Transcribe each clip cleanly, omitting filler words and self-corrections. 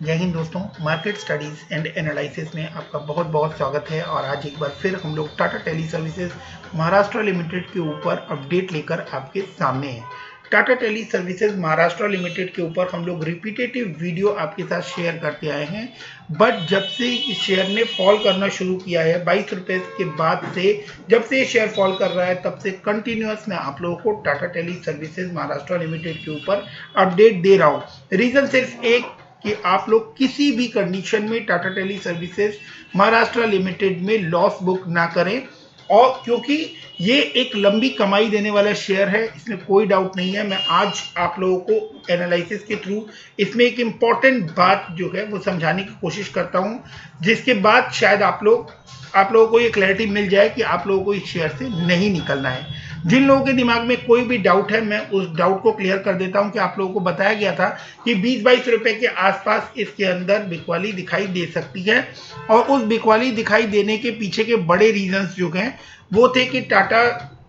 जय हिंद दोस्तों, market studies and analysis में आपका बहुत बहुत स्वागत है। और आज एक बार फिर हम लोग Tata teleservices Maharashtra limited के ऊपर अपडेट लेकर आपके सामने हैं। Tata teleservices Maharashtra limited के ऊपर हम लोग रिपीटेटिव वीडियो आपके साथ शेयर करते आए हैं, बट जब से इस शेयर ने फॉल करना शुरू किया है 22 रुपये के बाद से, जब से ये शेयर फॉल कर रहा है तब से कंटिन्यूअस मैं आप लोगों को Tata teleservices Maharashtra limited के ऊपर अपडेट दे रहा हूँ। रीजन सिर्फ एक कि आप लोग किसी भी कंडीशन में Tata teleservices Maharashtra limited में लॉस बुक ना करें, और क्योंकि ये एक लंबी कमाई देने वाला शेयर है, इसमें कोई डाउट नहीं है। मैं आज आप लोगों को एनालिसिस के थ्रू इसमें एक इम्पॉर्टेंट बात जो है वो समझाने की कोशिश करता हूं, जिसके बाद शायद आप लोगों को ये क्लैरिटी मिल जाए कि आप लोगों को इस शेयर से नहीं निकलना है। जिन लोगों के दिमाग में कोई भी डाउट है, मैं उस डाउट को क्लियर कर देता हूं कि आप लोगों को बताया गया था कि 20-22 रुपए के आसपास इसके अंदर बिकवाली दिखाई दे सकती है, और उस बिकवाली दिखाई देने के पीछे के बड़े रीजंस जो हैं वो थे कि टाटा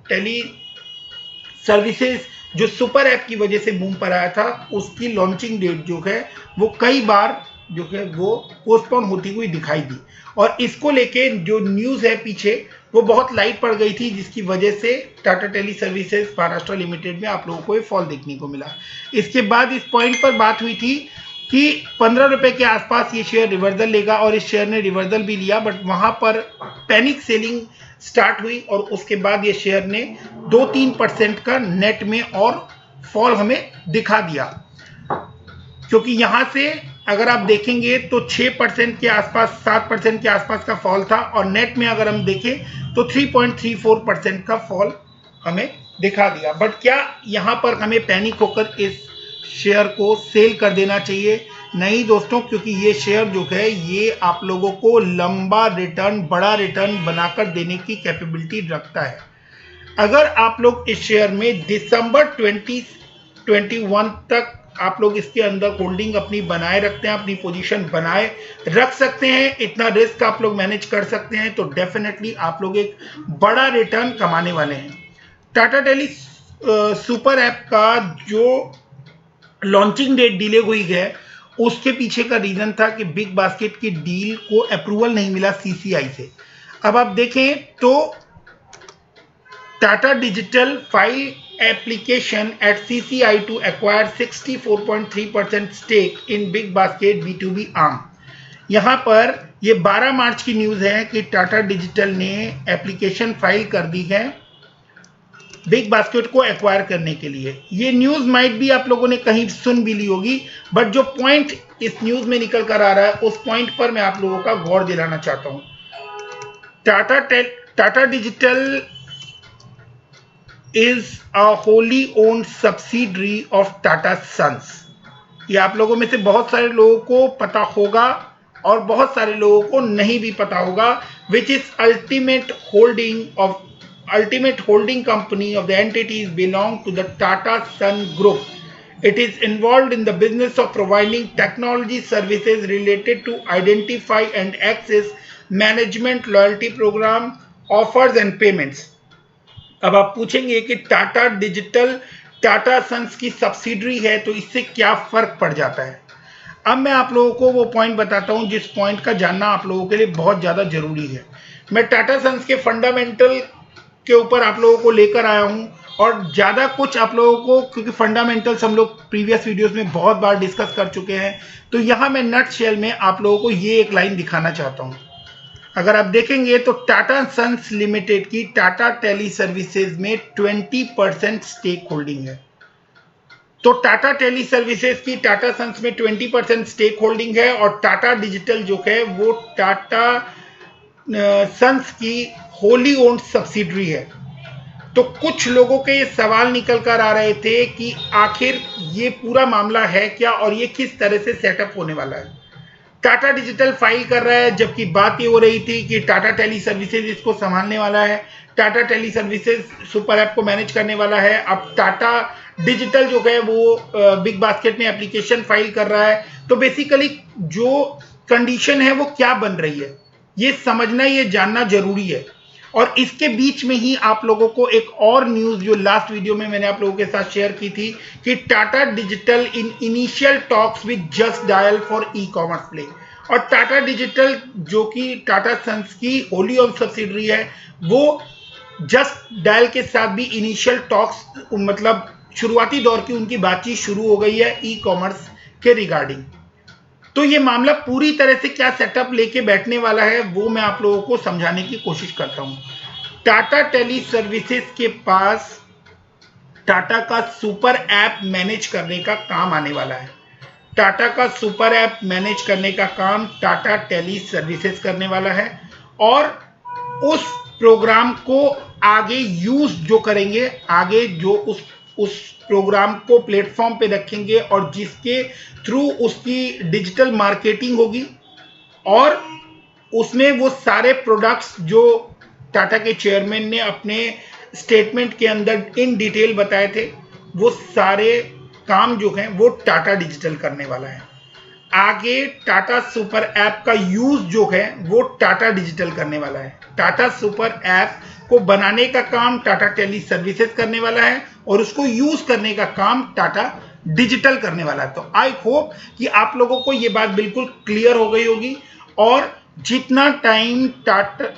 टेली सर्विसेज जो सुपर ऐप की वजह से बूम पर आया था, उसकी लॉन्चिंग डेट जो है वो कई बार जो है वो पोस्टपोन होती हुई दिखाई दी, और इसको लेके जो न्यूज़ है पीछे वो बहुत लाइट पड़ गई थी, जिसकी वजह से Tata teleservices Maharashtra limited में आप लोगों को ये फॉल देखने को मिला। इसके बाद इस पॉइंट पर बात हुई थी कि 15 रुपए के आसपास ये शेयर रिवर्सल लेगा, और इस शेयर ने रिवर्सल भी लिया, बट वहां पर पैनिक सेलिंग स्टार्ट हुई और उसके बाद ये शेयर ने 2-3% का नेट में और फॉल हमें दिखा दिया। क्योंकि यहां से अगर आप देखेंगे तो 6% के आसपास, 7% के आसपास का फॉल था, और नेट में अगर हम देखें तो 3.34% का फॉल हमें दिखा दिया। बट क्या यहां पर हमें पैनिक होकर इस शेयर को सेल कर देना चाहिए? नहीं दोस्तों, क्योंकि ये शेयर जो है ये आप लोगों को लंबा रिटर्न, बड़ा रिटर्न बनाकर देने की कैपेबिलिटी रखता है। अगर आप लोग इस शेयर में दिसंबर 2021 तक आप लोग इसके अंदर होल्डिंग अपनी बनाए रखते हैं, अपनी पोजीशन बनाए रख सकते हैं, इतना रिस्क आप लोग मैनेज कर सकते हैं, तो डेफिनेटली आप लोग एक बड़ा रिटर्न कमाने वाले हैं। टाटा टेली सुपर ऐप का जो लॉन्चिंग डेट डिले हुई है, उसके पीछे का रीजन था कि बिग बास्केट की डील को अप्रूवल नहीं मिला सीसीआई से। अब आप देखें तो Tata digital file application at CCI to acquire 64.3% stake in Big Basket B2B arm। यहाँ पर ये 12 मार्च की न्यूज़ है कि टाटा डिजिटल ने एप्लीकेशन फाइल कर दी है बिग बास्केट को एक्वायर करने के लिए। ये न्यूज़ माइट भी आप लोगों ने कहीं सुन भी ली होगी, बट जो पॉइंट इस न्यूज़ में निकल कर आ रहा है उस पॉइंट पर मैं आप लोगों का गौर दिलाना चाहता हूँ। Tata digital is a wholly owned subsidiary of Tata Sons। ये आप लोगों में से बहुत सारे लोगों को पता होगा और बहुत सारे लोगों को नहीं भी पता होगा, which is ultimate holding company of the entities belong to the Tata Sun Group। It is involved in the business of providing technology services related to identify and access management, loyalty program, offers and payments। अब आप पूछेंगे कि Tata digital Tata sons की subsidiary है तो इससे क्या फर्क पड़ जाता है। अब मैं आप लोगों को वो पॉइंट बताता हूं जिस पॉइंट का जानना आप लोगों के लिए बहुत ज़्यादा जरूरी है। मैं टाटा सन्स के फंडामेंटल के ऊपर आप लोगों को लेकर आया हूं, और ज़्यादा कुछ आप लोगों को, क्योंकि फंडामेंटल्स हम लोग प्रीवियस वीडियोस में बहुत बार डिस्कस कर चुके हैं, तो यहाँ मैं नट शेल में आप लोगों को ये एक लाइन दिखाना चाहता हूँ। अगर आप देखेंगे तो टाटा सन्स लिमिटेड की टाटा टेली सर्विसेज में 20% स्टेक होल्डिंग है। तो टाटा टेली सर्विसेज की टाटा सन्स में 20% स्टेक होल्डिंग है, और टाटा डिजिटल जो है वो टाटा सन्स की होली ओन्ड सब्सिडरी है। तो कुछ लोगों के ये सवाल निकल कर आ रहे थे कि आखिर ये पूरा मामला है क्या, और ये किस तरह से सेटअप होने वाला है। टाटा डिजिटल फाइल कर रहा है, जबकि बात ये हो रही थी कि टाटा टेली सर्विसेज इसको संभालने वाला है, Tata teleservices super app को मैनेज करने वाला है। अब टाटा डिजिटल जो है वो बिग बास्केट में एप्लीकेशन फाइल कर रहा है। तो बेसिकली जो कंडीशन है वो क्या बन रही है, ये समझना, ये जानना जरूरी है। और इसके बीच में ही आप लोगों को एक और न्यूज जो लास्ट वीडियो में मैंने आप लोगों के साथ शेयर की थी कि Tata digital in initial talks with just dial for e commerce play. और टाटा डिजिटल जो कि टाटा सन्स की होली ऑन सब्सिडरी है, वो जस्ट डायल के साथ भी इनिशियल टॉक्स, मतलब शुरुआती दौर की उनकी बातचीत शुरू हो गई है ई कॉमर्स के रिगार्डिंग। तो ये मामला पूरी तरह से क्या सेटअप लेके बैठने वाला है वो मैं आप लोगों को समझाने की कोशिश करता हूं। टाटा टेली सर्विसेज के पास टाटा का सुपर ऐप मैनेज करने का काम आने वाला है। टाटा का सुपर ऐप मैनेज करने का काम टाटा टेली सर्विसेज करने वाला है और उस प्रोग्राम को आगे यूज जो करेंगे, आगे जो उस प्रोग्राम को प्लेटफॉर्म पे रखेंगे और जिसके थ्रू उसकी डिजिटल मार्केटिंग होगी और उसमें वो सारे प्रोडक्ट्स जो टाटा के चेयरमैन ने अपने स्टेटमेंट के अंदर इन डिटेल बताए थे, वो सारे काम जो हैं वो टाटा डिजिटल करने वाला है। आगे टाटा सुपर ऐप का यूज जो है वो टाटा डिजिटल करने वाला है। टाटा सुपर ऐप को बनाने का काम टाटा टेली सर्विसेज करने वाला है और उसको यूज करने का काम टाटा डिजिटल करने वाला है। तो आई होप कि आप लोगों को ये बात बिल्कुल क्लियर हो गई होगी और जितना टाइम टाटा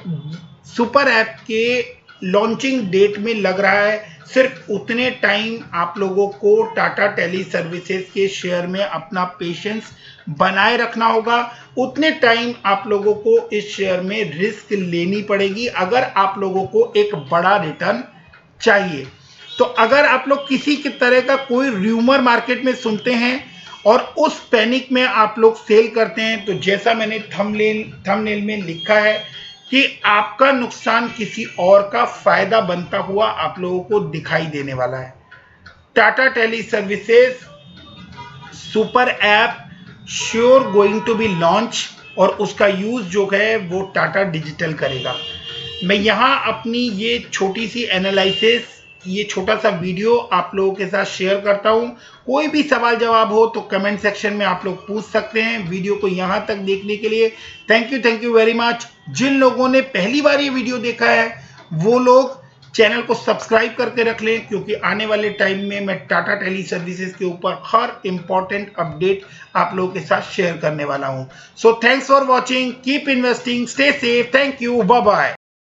सुपर ऐप के लॉन्चिंग डेट में लग रहा है, सिर्फ उतने टाइम आप लोगों को टाटा टेली सर्विसेज के शेयर में अपना पेशेंस बनाए रखना होगा। उतने टाइम आप लोगों को इस शेयर में रिस्क लेनी पड़ेगी अगर आप लोगों को एक बड़ा रिटर्न चाहिए। तो अगर आप लोग किसी की तरह का कोई र्यूमर मार्केट में सुनते हैं और उस पैनिक में आप लोग सेल करते हैं, तो जैसा मैंने थंबनेल में लिखा है कि आपका नुकसान किसी और का फायदा बनता हुआ आप लोगों को दिखाई देने वाला है। Tata teleservices super app sure going to be launch और उसका यूज जो है वो टाटा डिजिटल करेगा। मैं यहाँ अपनी ये छोटी सी एनालिसिस, ये छोटा सा वीडियो आप लोगों के साथ शेयर करता हूँ। कोई भी सवाल जवाब हो तो कमेंट सेक्शन में आप लोग पूछ सकते हैं। वीडियो को यहाँ तक देखने के लिए थैंक यू वेरी मच। जिन लोगों ने पहली बार ये वीडियो देखा है वो लोग चैनल को सब्सक्राइब करके रख लें, क्योंकि आने वाले टाइम में मैं टाटा टेली सर्विसेज के ऊपर हर इंपॉर्टेंट अपडेट आप लोगों के साथ शेयर करने वाला हूं। So thanks for watching, keep investing, stay safe, thank you, bye bye.